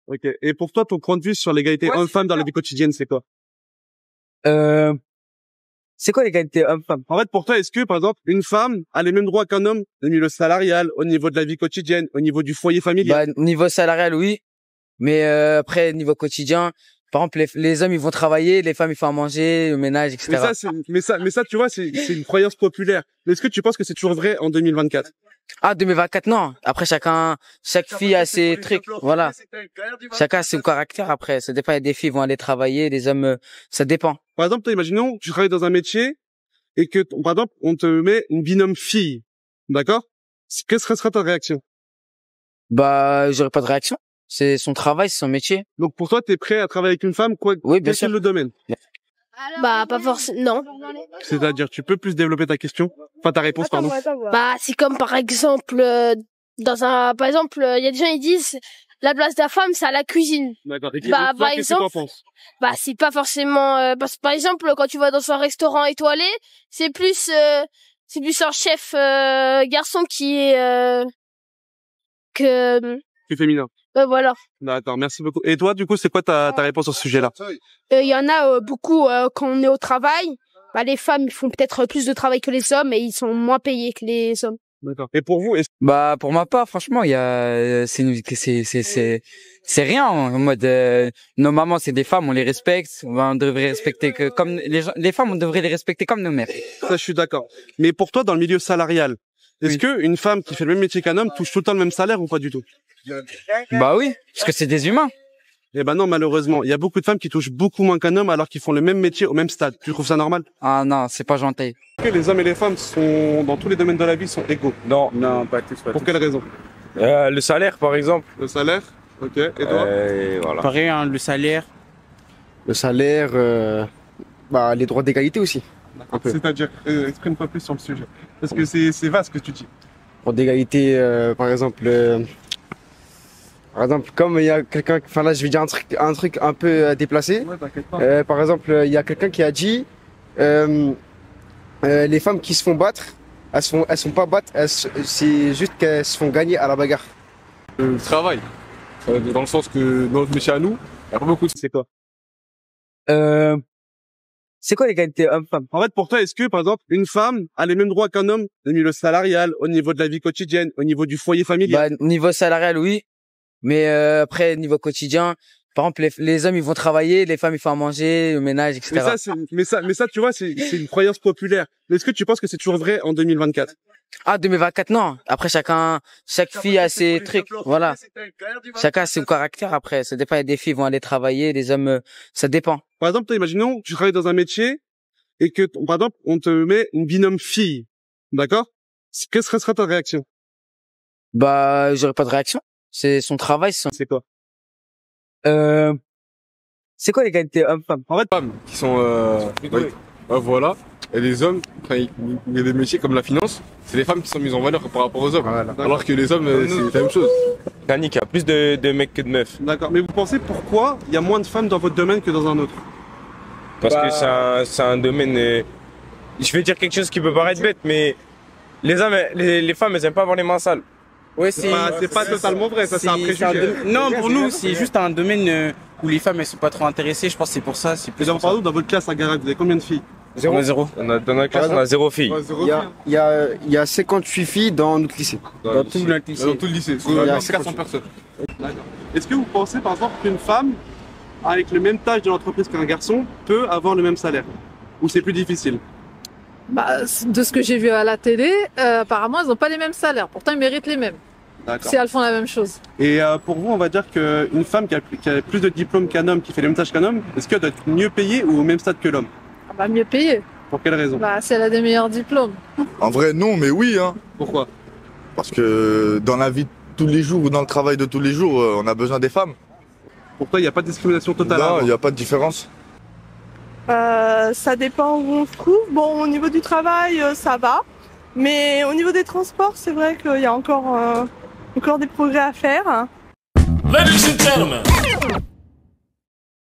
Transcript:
Ok. Et pour toi, ton point de vue sur l'égalité homme-femme dans la vie quotidienne, c'est quoi? C'est quoi l'égalité homme-femme? En fait, pour toi, est-ce que, par exemple, une femme a les mêmes droits qu'un homme au niveau salarial, au niveau de la vie quotidienne, au niveau du foyer familial? Bah, niveau salarial, oui. Mais après, niveau quotidien, par exemple, les hommes, ils vont travailler, les femmes, ils font à manger, le ménage, etc. Mais ça, tu vois, c'est une croyance populaire. Est-ce que tu penses que c'est toujours vrai en 2024? Ah, 2024, non. Après, chaque fille a ses trucs. Voilà. Chacun a son caractère après. Ça dépend. Des filles vont aller travailler, des hommes, ça dépend. Par exemple, toi, imaginons, tu travailles dans un métier et que, par exemple, on te met une binôme fille. D'accord? Quelle serait ta réaction? Bah, j'aurais pas de réaction. C'est son travail, c'est son métier. Donc, pour toi, t'es prêt à travailler avec une femme, quoi? Oui, bien sûr. Quel est le domaine? Bah, pas forcément, non. C'est-à-dire, tu peux plus développer ta question? Enfin, ta réponse, pardon. Bah, c'est comme par exemple, par exemple, il y a des gens, ils disent, la place de la femme, c'est à la cuisine. D'accord. Bah, par exemple, bah, c'est pas forcément, parce que par exemple, quand tu vas dans un restaurant étoilé, c'est plus un chef, garçon qui est, Plus féminin. Voilà. D'accord, merci beaucoup. Et toi, du coup, c'est quoi ta réponse sur ce sujet-là? Il y en a beaucoup quand on est au travail. Bah, les femmes ils font peut-être plus de travail que les hommes et ils sont moins payés que les hommes. D'accord. Et pour vous, Bah, pour ma part, franchement, il y a, c'est rien en mode, nos mamans, c'est des femmes, on les respecte. On devrait respecter que comme les femmes, on devrait les respecter comme nos mères. ça, je suis d'accord. Mais pour toi, dans le milieu salarial, est-ce que une femme qui fait le même métier qu'un homme touche tout le temps le même salaire ou pas du tout? Bah oui, parce que c'est des humains. Eh ben non, malheureusement, il y a beaucoup de femmes qui touchent beaucoup moins qu'un homme alors qu'ils font le même métier au même stade. Tu trouves ça normal? Ah non, c'est pas gentil. Est-ce que les hommes et les femmes sont, dans tous les domaines de la vie, sont égaux? Non, pas tous. Pour quelle raison? Le salaire, par exemple. Le salaire? Ok. Et toi? Voilà. Pareil, hein, le salaire. Le salaire, bah, les droits d'égalité aussi. C'est-à-dire, exprime pas plus sur le sujet. Parce que c'est vaste ce que tu dis. Droits d'égalité, par exemple, comme il y a quelqu'un, enfin là je vais dire un truc un peu déplacé. Ouais, t'inquiète pas. Par exemple, il y a quelqu'un qui a dit, les femmes qui se font battre, elles sont pas battre, c'est juste qu'elles se font gagner à la bagarre. Le travail. Dans le sens que dans notre métier à nous, il n'y a pas beaucoup de... C'est quoi? C'est quoi l'égalité homme-femme? En fait, pour toi, est-ce que, par exemple, une femme a les mêmes droits qu'un homme au niveau salarial, au niveau de la vie quotidienne, au niveau du foyer familial? Bah, niveau salarial, oui. Mais après, niveau quotidien, par exemple, les hommes, ils vont travailler, les femmes, ils font à manger, le ménage, etc. Mais ça, tu vois, c'est une croyance populaire. Est-ce que tu penses que c'est toujours vrai en 2024? Ah, 2024, non. Après, chaque fille a ses trucs. Voilà. Chacun a son caractère après. Ça dépend. Des filles vont aller travailler, les hommes, ça dépend. Par exemple, toi, imaginons, tu travailles dans un métier et que, par exemple, on te met une binôme fille. D'accord? Quelle serait ta réaction? Bah, j'aurais pas de réaction. C'est son travail, C'est quoi? c'est quoi l'égalité homme-femme? En fait, femmes qui sont... voilà. Et les hommes, il y a des métiers comme la finance, c'est les femmes qui sont mises en valeur par rapport aux hommes. Voilà. Alors que les hommes, c'est la même chose. Yannick, il y a plus de mecs que de meufs. d'accord. Mais vous pensez pourquoi il y a moins de femmes dans votre domaine que dans un autre? Parce que c'est un domaine... je vais dire quelque chose qui peut paraître bête, mais les femmes, elles aiment pas avoir les mains sales. Ouais, C'est pas totalement vrai, ça c'est un préjugé. Non, pour nous, c'est juste un domaine où les femmes elles sont pas trop intéressées. Je pense que c'est pour ça. C'est plus. Par exemple, dans votre classe à Garage, vous avez combien de filles? On a zéro. Dans notre classe, on a 0 filles. Il y a 58 filles dans notre lycée. Dans tout notre lycée. Dans tout le lycée. Il y a 400 personnes. D'accord. Est-ce que vous pensez par exemple qu'une femme, avec le même tâche de l'entreprise qu'un garçon, peut avoir le même salaire? Ou c'est plus difficile? Bah, de ce que j'ai vu à la télé, apparemment, elles n'ont pas les mêmes salaires. Pourtant, ils méritent les mêmes. D'accord. Si elles font la même chose. Et pour vous, on va dire qu'une femme qui a plus de diplômes qu'un homme, qui fait les mêmes tâches qu'un homme, est-ce qu'elle doit être mieux payée ou au même stade que l'homme? Ah bah, mieux payée. Pour quelle raison? Bah, si elle a des meilleurs diplômes. En vrai, non, mais oui, hein. Pourquoi? Parce que dans la vie de tous les jours ou dans le travail de tous les jours, on a besoin des femmes. Pour toi, il n'y a pas de discrimination totale? Non, il n'y a pas de différence. Ça dépend où on se trouve. Bon, au niveau du travail, ça va. Mais au niveau des transports, c'est vrai qu'il y a encore des progrès à faire. Ladies and gentlemen.